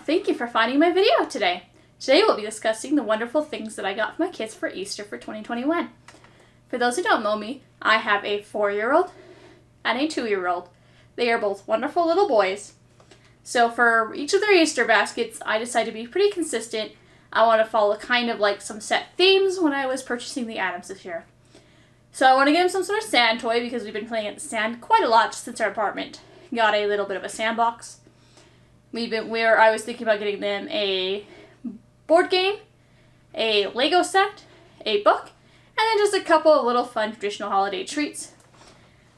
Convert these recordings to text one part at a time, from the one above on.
Thank you for finding my video today. Today we'll be discussing the wonderful things that I got for my kids for Easter for 2021. For those who don't know me, I have a 4-year-old and a 2-year-old. They are both wonderful little boys. So for each of their Easter baskets, I decided to be pretty consistent. I want to follow kind of like some set themes when I was purchasing the items this year. So I want to give them some sort of sand toy because we've been playing at the sand quite a lot since our apartment got a little bit of a sandbox. I was thinking about getting them a board game, a Lego set, a book, and then just a couple of little fun traditional holiday treats.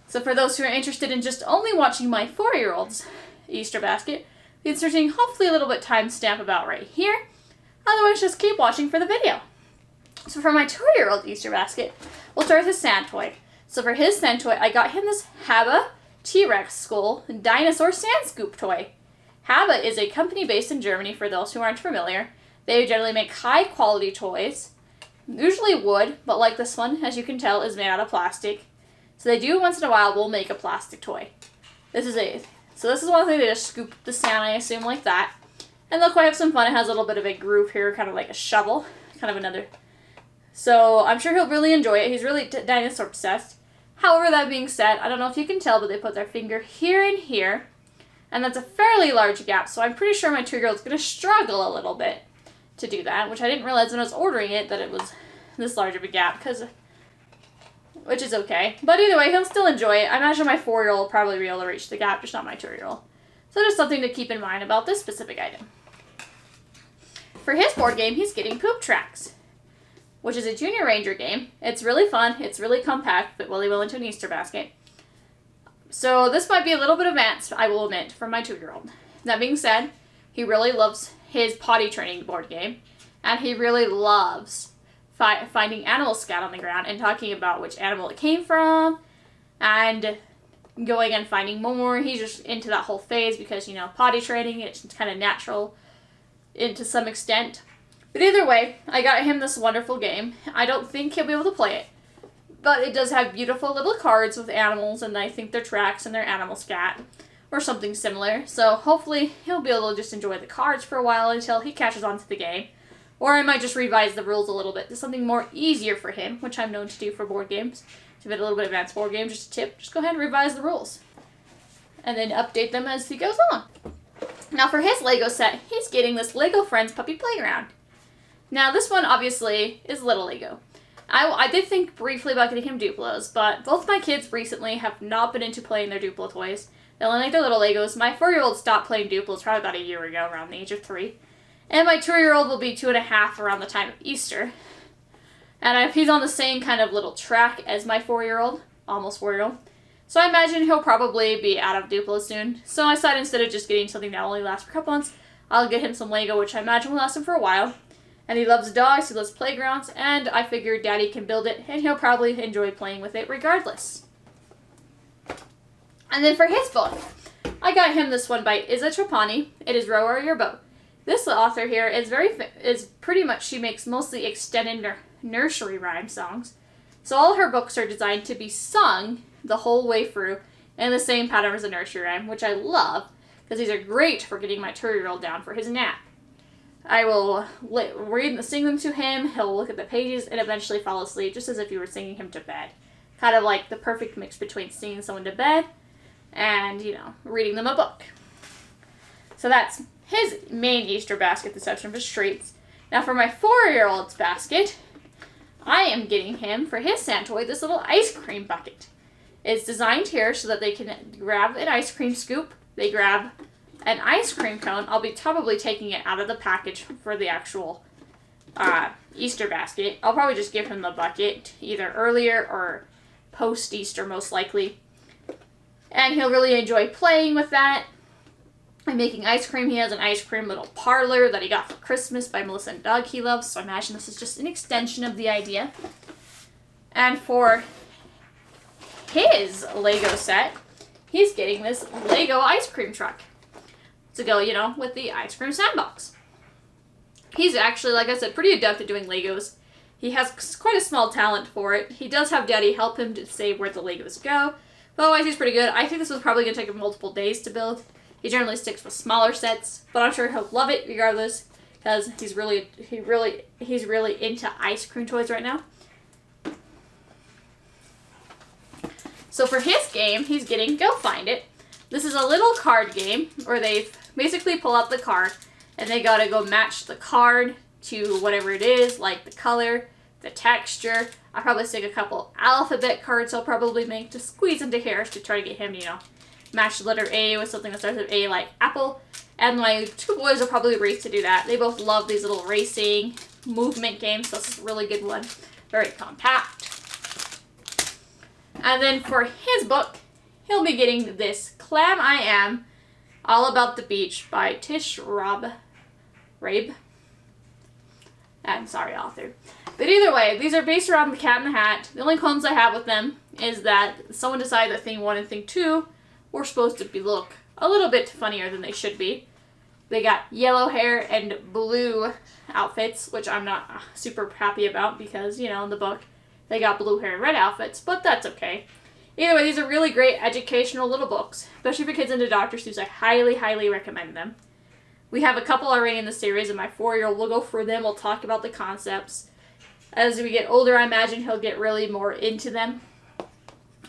So for those who are interested in just only watching my 4-year-old's Easter basket, the inserting hopefully a little bit timestamp about right here. Otherwise, just keep watching for the video. So for my 2-year-old Easter basket, we'll start with his sand toy. So for his sand toy, I got him this Haba T-Rex Skull Dinosaur Sand Scoop toy. Haba is a company based in Germany, for those who aren't familiar. They generally make high-quality toys, usually wood, but like this one, as you can tell, is made out of plastic. So they do once in a while will make a plastic toy. So this is one thing, they just scoop the sand, I assume, like that. And look, I have some fun. It has a little bit of a groove here, kind of like a shovel, kind of another. So I'm sure he'll really enjoy it. He's really dinosaur obsessed. However, that being said, I don't know if you can tell, but they put their finger here and here. And that's a fairly large gap, so I'm pretty sure my 2-year-old's going to struggle a little bit to do that, which I didn't realize when I was ordering it that it was this large of a gap, which is okay. But either way, he'll still enjoy it. I imagine my 4-year-old will probably be able to reach the gap, just not my 2-year-old. So just something to keep in mind about this specific item. For his board game, he's getting Poop Tracks, which is a Junior Ranger game. It's really fun. It's really compact, but really well into an Easter basket. So this might be a little bit advanced, I will admit, for my 2-year-old. That being said, he really loves his potty training board game, and he really loves finding animal scat on the ground and talking about which animal it came from, and going and finding more. He's just into that whole phase because, potty training, it's kind of natural to some extent. But either way, I got him this wonderful game. I don't think he'll be able to play it, but it does have beautiful little cards with animals, and I think they're tracks and they're animal scat, or something similar. So hopefully he'll be able to just enjoy the cards for a while until he catches on to the game. Or I might just revise the rules a little bit to something more easier for him, which I'm known to do for board games. To get a little bit advanced board game, just a tip, just go ahead and revise the rules. And then update them as he goes on. Now for his Lego set, he's getting this Lego Friends Puppy Playground. Now this one obviously is little Lego. I did think briefly about getting him Duplos, but both my kids recently have not been into playing their Duplo toys. They only like their little Legos. My 4-year-old stopped playing Duplos probably about a year ago, around the age of 3. And my 2-year-old will be 2.5 around the time of Easter. And he's on the same kind of little track as my 4-year-old, almost 4-year-old. So I imagine he'll probably be out of Duplos soon. So I decided instead of just getting something that only lasts for a couple months, I'll get him some Lego, which I imagine will last him for a while. And he loves dogs, he loves playgrounds, and I figured Daddy can build it, and he'll probably enjoy playing with it regardless. And then for his book, I got him this one by Isa Trapani. It is Row Your Boat. This author here is pretty much, she makes mostly extended nursery rhyme songs. So all her books are designed to be sung the whole way through in the same pattern as a nursery rhyme, which I love, because these are great for getting my 2-year-old down for his nap. I will sing them to him, he'll look at the pages, and eventually fall asleep, just as if you were singing him to bed. Kind of like the perfect mix between singing someone to bed and, reading them a book. So that's his main Easter basket, the section of his treats. Now for my 4-year-old's basket, I am getting him, for his sand toy, this little ice cream bucket. It's designed here so that they can grab an ice cream scoop, they grab an ice cream cone. I'll be probably taking it out of the package for the actual Easter basket. I'll probably just give him the bucket either earlier or post-Easter, most likely. And he'll really enjoy playing with that. I'm making ice cream. He has an ice cream little parlor that he got for Christmas by Melissa and Doug he loves, so I imagine this is just an extension of the idea. And for his Lego set, he's getting this Lego ice cream truck to go, with the ice cream sandbox. He's actually, like I said, pretty adept at doing Legos. He has quite a small talent for it. He does have Daddy help him to say where the Legos go, but otherwise he's pretty good. I think this was probably going to take him multiple days to build, He generally sticks with smaller sets, but I'm sure he'll love it regardless because he's really into ice cream toys right now. So for his game, he's getting Go Find It. This is a little card game where they basically pull out the card and they gotta go match the card to whatever it is, like the color, the texture. I'll probably stick a couple alphabet cards I'll probably make to squeeze into Harris to try to get him to, match the letter A with something that starts with A, like apple. And my two boys will probably race to do that. They both love these little racing movement games, so this is a really good one. Very compact. And then for his book, he'll be getting this Clam I Am, All About the Beach by Tish Rabe. I'm sorry, author. But either way, these are based around the Cat in the Hat. The only qualms I have with them is that someone decided that thing 1 and thing 2 were supposed to look a little bit funnier than they should be. They got yellow hair and blue outfits, which I'm not super happy about because, in the book, they got blue hair and red outfits, but that's okay. Either way, these are really great educational little books, especially for kids into Dr. Seuss. I highly, highly recommend them. We have a couple already in the series, and my 4-year-old will go through them. We'll talk about the concepts. As we get older, I imagine he'll get really more into them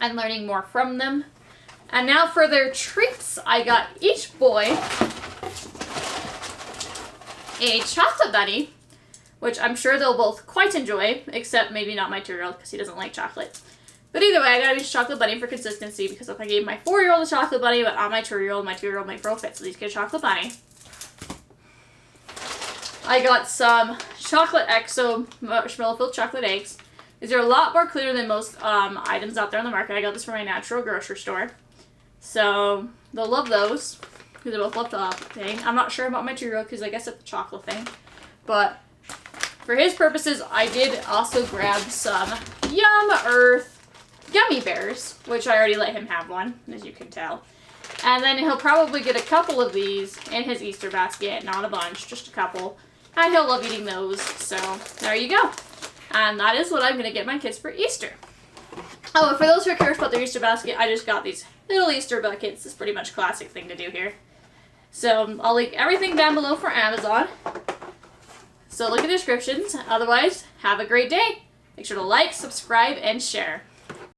and learning more from them. And now for their treats, I got each boy a chocolate bunny, which I'm sure they'll both quite enjoy, except maybe not my 2-year-old because he doesn't like chocolate. But either way, I got each chocolate bunny for consistency because if I gave my 4-year-old a chocolate bunny, but not my 2-year-old might throw fit, so these get a chocolate bunny. I got some chocolate XO marshmallow-filled chocolate eggs. These are a lot more clear than most items out there on the market. I got this from my natural grocery store. So, they'll love those. Because they both love the thing. I'm not sure about my 2-year-old because I guess it's the chocolate thing. But, for his purposes, I did also grab some Yum Earth gummy bears. Which I already let him have one, as you can tell. And then he'll probably get a couple of these in his Easter basket. Not a bunch, just a couple. And he'll love eating those. So, there you go. And that is what I'm going to get my kids for Easter. Oh, and for those who are curious about their Easter basket, I just got these little Easter buckets. It's pretty much a classic thing to do here. So, I'll link everything down below for Amazon. So, look at the descriptions. Otherwise, have a great day. Make sure to like, subscribe, and share.